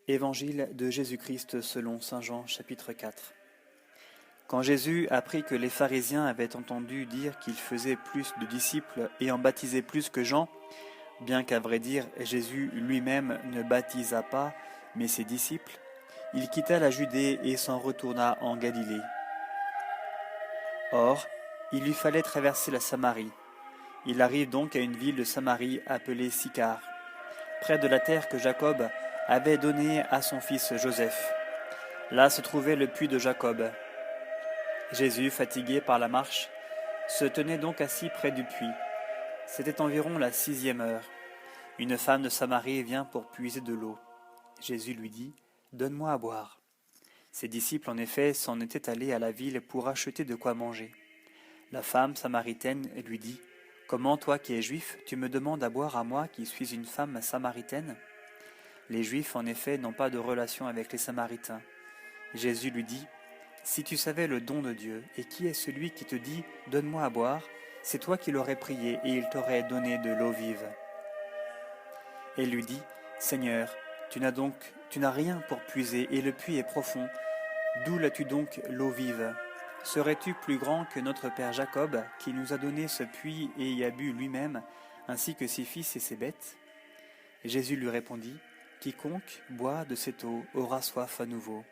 Évangile de Jésus-Christ selon saint Jean, chapitre 4. Quand Jésus apprit que les pharisiens avaient entendu dire qu'il faisait plus de disciples et en baptisait plus que Jean, bien qu'à vrai dire Jésus lui-même ne baptisa pas, mais ses disciples, il quitta la Judée et s'en retourna en Galilée. Or, il lui fallait traverser la Samarie. Il arrive donc à une ville de Samarie appelée Sychar, près de la terre que Jacob avait donnée à son fils Joseph. Là se trouvait le puits de Jacob. Jésus, fatigué par la marche, se tenait donc assis près du puits. C'était environ la 6e heure. Une femme de Samarie vient pour puiser de l'eau. Jésus lui dit : « Donne-moi à boire. » Ses disciples, en effet, s'en étaient allés à la ville pour acheter de quoi manger. La femme samaritaine lui dit : « Comment, toi qui es juif, tu me demandes à boire à moi qui suis une femme samaritaine ? » Les Juifs, en effet, n'ont pas de relation avec les Samaritains. Jésus lui dit : « Si tu savais le don de Dieu, et qui est celui qui te dit : Donne-moi à boire, c'est toi qui l'aurais prié, et il t'aurait donné de l'eau vive. » Elle lui dit : « Seigneur, tu n'as rien pour puiser, et le puits est profond. D'où l'as-tu donc l'eau vive ? Serais-tu plus grand que notre père Jacob, qui nous a donné ce puits et y a bu lui-même, ainsi que ses fils et ses bêtes ? » Jésus lui répondit : « Quiconque boit de cette eau aura soif à nouveau.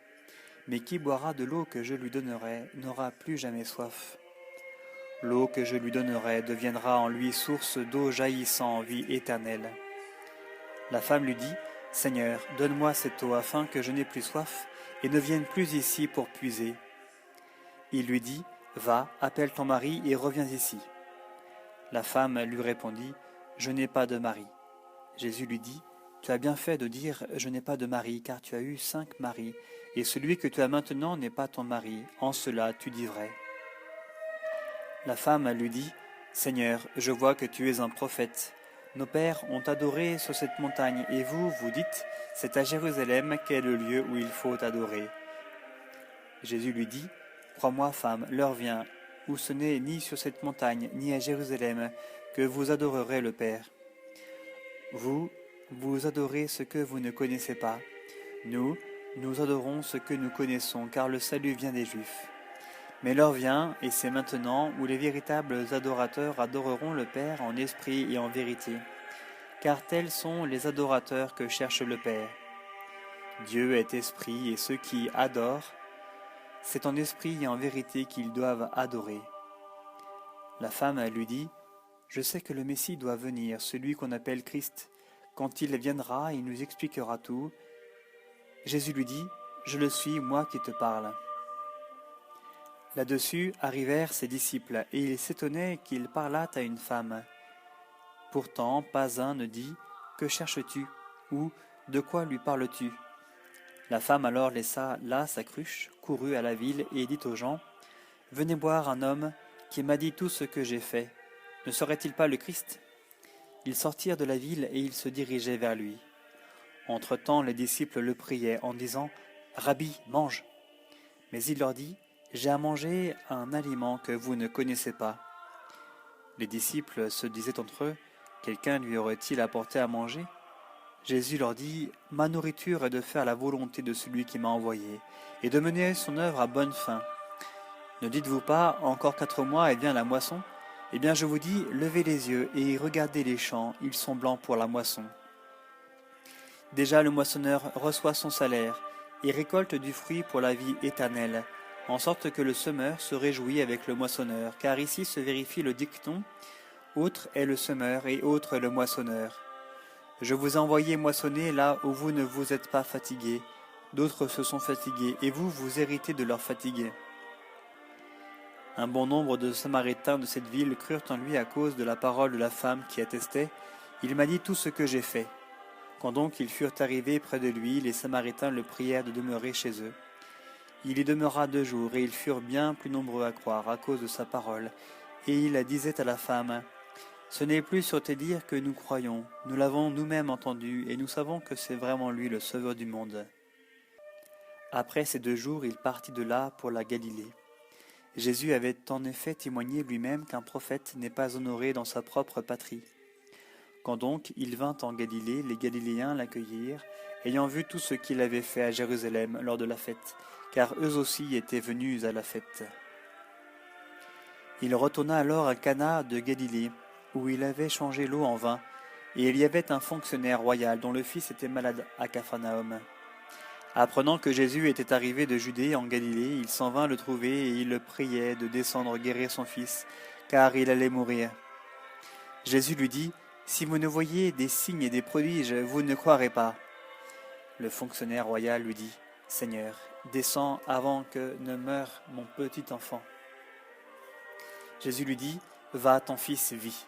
Mais qui boira de l'eau que je lui donnerai n'aura plus jamais soif. L'eau que je lui donnerai deviendra en lui source d'eau jaillissant en vie éternelle. » La femme lui dit : « Seigneur, donne-moi cette eau afin que je n'ai plus soif et ne vienne plus ici pour puiser. » Il lui dit : « Va, appelle ton mari et reviens ici. » La femme lui répondit : « Je n'ai pas de mari. » Jésus lui dit : « Tu as bien fait de dire : Je n'ai pas de mari, car tu as eu 5 maris, et celui que tu as maintenant n'est pas ton mari. En cela tu dis vrai. » La femme lui dit : « Seigneur, je vois que tu es un prophète. Nos pères ont adoré sur cette montagne, et vous, vous dites : c'est à Jérusalem qu'est le lieu où il faut adorer. » Jésus lui dit : « Crois-moi, femme, l'heure vient, où ce n'est ni sur cette montagne, ni à Jérusalem, que vous adorerez le Père. Vous adorez ce que vous ne connaissez pas. Nous adorons ce que nous connaissons, car le salut vient des Juifs. Mais l'heure vient, et c'est maintenant, où les véritables adorateurs adoreront le Père en esprit et en vérité, car tels sont les adorateurs que cherche le Père. Dieu est esprit, et ceux qui adorent, c'est en esprit et en vérité qu'ils doivent adorer. » La femme lui dit : « Je sais que le Messie doit venir, celui qu'on appelle Christ. Quand il viendra, il nous expliquera tout. » Jésus lui dit : « Je le suis, moi qui te parle. » Là-dessus arrivèrent ses disciples, et ils s'étonnaient qu'il parlât à une femme. Pourtant, pas un ne dit : « Que cherches-tu ? » ou « De quoi lui parles-tu » ? La femme alors laissa là sa cruche, courut à la ville et dit aux gens : « Venez boire un homme qui m'a dit tout ce que j'ai fait. Ne serait-il pas le Christ ?» Ils sortirent de la ville et ils se dirigeaient vers lui. Entre-temps, les disciples le priaient en disant : « Rabbi, mange !» Mais il leur dit : « J'ai à manger un aliment que vous ne connaissez pas. » Les disciples se disaient entre eux : « Quelqu'un lui aurait-il apporté à manger ?» Jésus leur dit : « Ma nourriture est de faire la volonté de celui qui m'a envoyé, et de mener son œuvre à bonne fin. Ne dites-vous pas : encore 4 mois et vient la moisson ? Eh bien je vous dis, levez les yeux et regardez les champs, ils sont blancs pour la moisson. Déjà le moissonneur reçoit son salaire et récolte du fruit pour la vie éternelle, en sorte que le semeur se réjouit avec le moissonneur, car ici se vérifie le dicton : autre est le semeur et autre le moissonneur. Je vous ai envoyé moissonner là où vous ne vous êtes pas fatigués. D'autres se sont fatigués, et vous, vous héritez de leur fatigue. » Un bon nombre de Samaritains de cette ville crurent en lui à cause de la parole de la femme qui attestait : « Il m'a dit tout ce que j'ai fait. » Quand donc ils furent arrivés près de lui, les Samaritains le prièrent de demeurer chez eux. Il y demeura 2 jours, et ils furent bien plus nombreux à croire à cause de sa parole. Et il disait à la femme : « Ce n'est plus sur tes dires que nous croyons, nous l'avons nous-mêmes entendu, et nous savons que c'est vraiment lui le Sauveur du monde. » Après ces 2 jours, il partit de là pour la Galilée. Jésus avait en effet témoigné lui-même qu'un prophète n'est pas honoré dans sa propre patrie. Quand donc il vint en Galilée, les Galiléens l'accueillirent ayant vu tout ce qu'il avait fait à Jérusalem lors de la fête, car eux aussi étaient venus à la fête. Il retourna alors à Cana de Galilée, où il avait changé l'eau en vin, et il y avait un fonctionnaire royal dont le fils était malade à Capharnaüm. Apprenant que Jésus était arrivé de Judée en Galilée, il s'en vint le trouver et il le priait de descendre guérir son fils, car il allait mourir. Jésus lui dit, « Si vous ne voyez des signes et des prodiges, vous ne croirez pas. » Le fonctionnaire royal lui dit, « Seigneur, descends avant que ne meure mon petit enfant. » Jésus lui dit, « Va, ton fils vit. »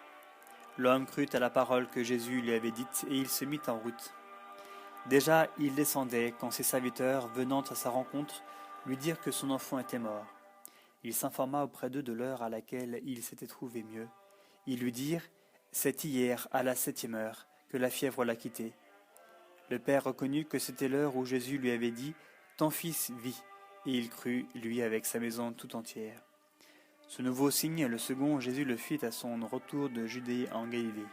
L'homme crut à la parole que Jésus lui avait dite et il se mit en route. Déjà il descendait quand ses serviteurs, venant à sa rencontre, lui dirent que son enfant était mort. Il s'informa auprès d'eux de l'heure à laquelle il s'était trouvé mieux. Ils lui dirent, « C'est hier, à la 7e heure, que la fièvre l'a quitté. » Le père reconnut que c'était l'heure où Jésus lui avait dit, « Ton fils vit. » Et il crut, lui avec sa maison tout entière. Ce nouveau signe, le second, Jésus le fit à son retour de Judée en Galilée.